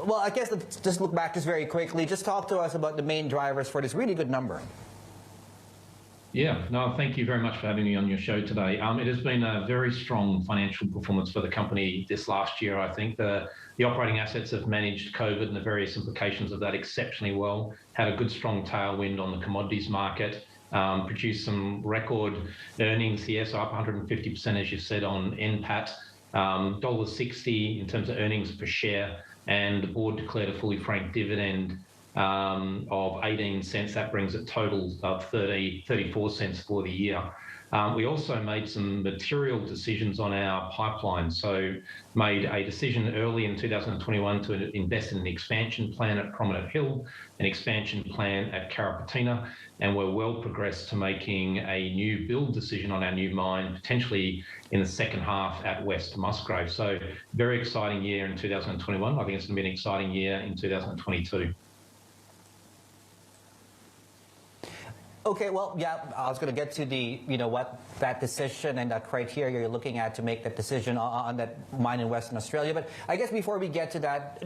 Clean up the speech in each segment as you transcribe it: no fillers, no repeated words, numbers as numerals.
Well, I guess let's just look back just very quickly. Just talk to us about the main drivers for this really good number. Yeah, no, thank you very much for having me on your show today. It has been a very strong financial performance for the company this last year. I think the operating assets have managed COVID and the various implications of that exceptionally well, had a good strong tailwind on the commodities market, produced some record earnings here, so up 150%, as you said, on NPAT, $1.60 in terms of earnings per share, and the board declared a fully franked dividend of 18 cents. That brings it total of 34 cents for the year. We also made some material decisions on our pipeline. So made a decision early in 2021 to invest in an expansion plan at Prominent Hill, an expansion plan at Carrapateena, and we're well progressed to making a new build decision on our new mine, potentially in the second half at West Musgrave. So very exciting year in 2021. I think it's going to be an exciting year in 2022. Okay, well, yeah, I was going to get to the, what that decision and that criteria you're looking at to make that decision on that mine in Western Australia. But I guess before we get to that,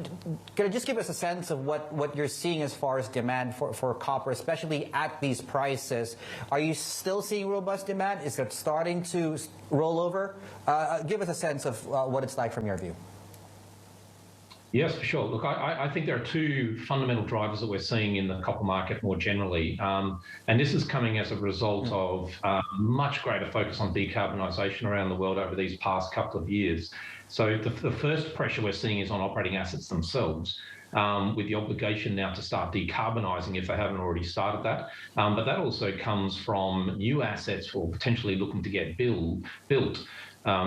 can you just give us a sense of what you're seeing as far as demand for copper, especially at these prices? Are you still seeing robust demand? Is it starting to roll over? Give us a sense of what it's like from your view. Yes, for sure. Look, I think there are two fundamental drivers that we're seeing in the copper market more generally. And this is coming as a result of much greater focus on decarbonisation around the world over these past couple of years. So the first pressure we're seeing is on operating assets themselves, with the obligation now to start decarbonising if they haven't already started that. But that also comes from new assets or potentially looking to get built.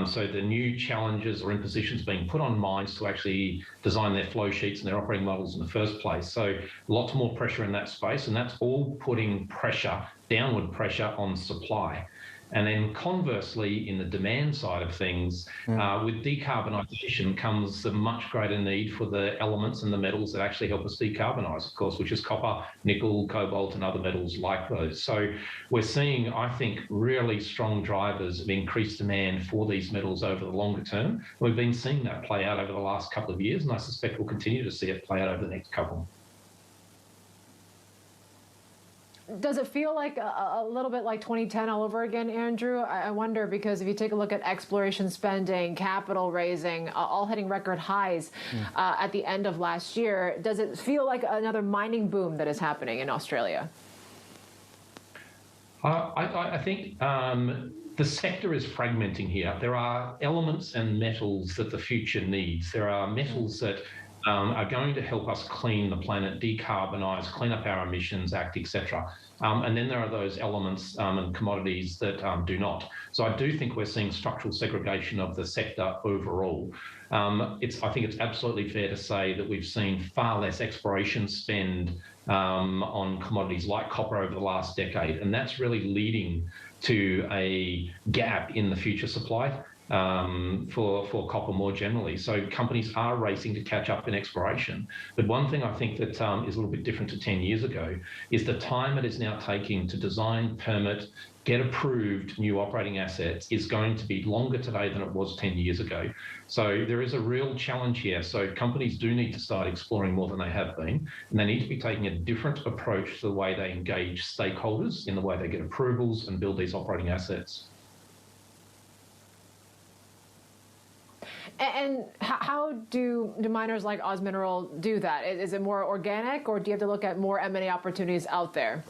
So the new challenges or impositions being put on mines to actually design their flow sheets and their operating models in the first place. So lots more pressure in that space, and that's all putting pressure, downward pressure on supply. And then conversely, in the demand side of things, with decarbonisation comes a much greater need for the elements and the metals that actually help us decarbonise, of course, which is copper, nickel, cobalt, and other metals like those. So we're seeing, I think, really strong drivers of increased demand for these metals over the longer term. We've been seeing that play out over the last couple of years, and I suspect we'll continue to see it play out over the next couple. Does it feel like a little bit like 2010 all over again, Andrew? I wonder, because if you take a look at exploration spending, capital raising, all hitting record highs at the end of last year, does it feel like another mining boom that is happening in Australia? I think the sector is fragmenting here. There are elements and metals that the future needs. There are metals that are going to help us clean the planet, decarbonise, clean up our emissions act, etc. And then there are those elements and commodities that do not. So I do think we're seeing structural segregation of the sector overall. I think it's absolutely fair to say that we've seen far less exploration spend on commodities like copper over the last decade, and that's really leading to a gap in the future supply for copper more generally. So companies are racing to catch up in exploration. But one thing I think that is a little bit different to 10 years ago is the time it is now taking to design, permit, get approved new operating assets is going to be longer today than it was 10 years ago. So there is a real challenge here. So companies do need to start exploring more than they have been, and they need to be taking a different approach to the way they engage stakeholders in the way they get approvals and build these operating assets. And how do miners like Oz Mineral do that? Is it more organic, or do you have to look at more M&A opportunities out there?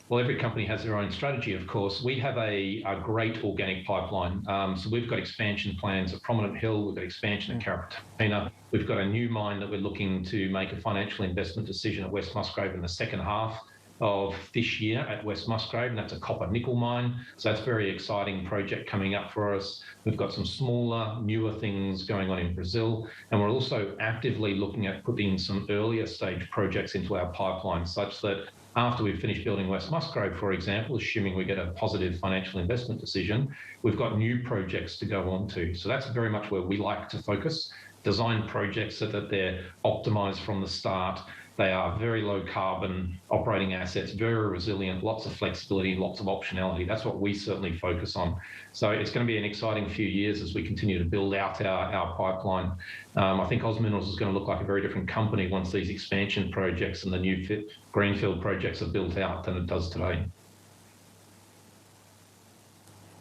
Well, every company has their own strategy, of course. We have a great organic pipeline. So we've got expansion plans at Prominent Hill, we've got expansion at Carrapateena, we've got a new mine that we're looking to make a financial investment decision at West Musgrave in the second half of this year at West Musgrave, and that's a copper nickel mine. So that's a very exciting project coming up for us. We've got some smaller, newer things going on in Brazil, and we're also actively looking at putting some earlier stage projects into our pipeline, such that after we've finished building West Musgrave, for example, assuming we get a positive financial investment decision, we've got new projects to go on to. So that's very much where we like to focus. Design projects so that they're optimised from the start, They are very low carbon operating assets, very resilient, lots of flexibility, lots of optionality. That's what we certainly focus on. So it's going to be an exciting few years as we continue to build out our pipeline. I think Oz Minerals is going to look like a very different company once these expansion projects and the new greenfield projects are built out than it does today.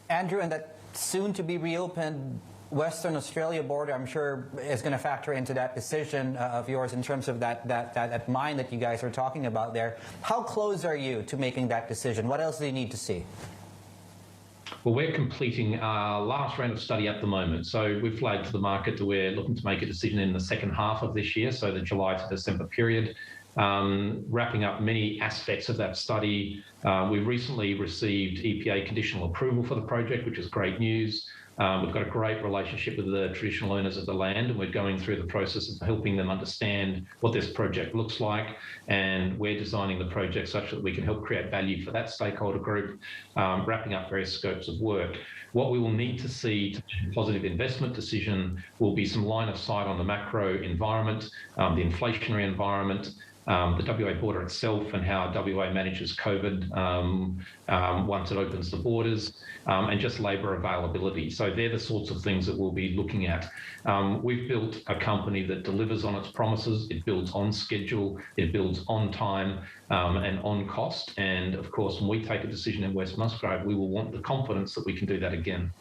Andrew, and that soon to be reopened Western Australia border, I'm sure, is going to factor into that decision of yours in terms of that mine that you guys are talking about there. How close are you to making that decision? What else do you need to see? Well, we're completing our last round of study at the moment. So we've flagged to the market that we're looking to make a decision in the second half of this year, so the July to December period. Wrapping up many aspects of that study. We recently received EPA conditional approval for the project, which is great news. We've got a great relationship with the traditional owners of the land, and we're going through the process of helping them understand what this project looks like, and we're designing the project such that we can help create value for that stakeholder group, wrapping up various scopes of work. What we will need to see to make a positive investment decision will be some line of sight on the macro environment, the inflationary environment, the WA border itself and how WA manages COVID once it opens the borders, and just labour availability. So they're the sorts of things that we'll be looking at. We've built a company that delivers on its promises. It builds on schedule, it builds on time and on cost. And of course, when we take a decision in West Musgrave, we will want the confidence that we can do that again.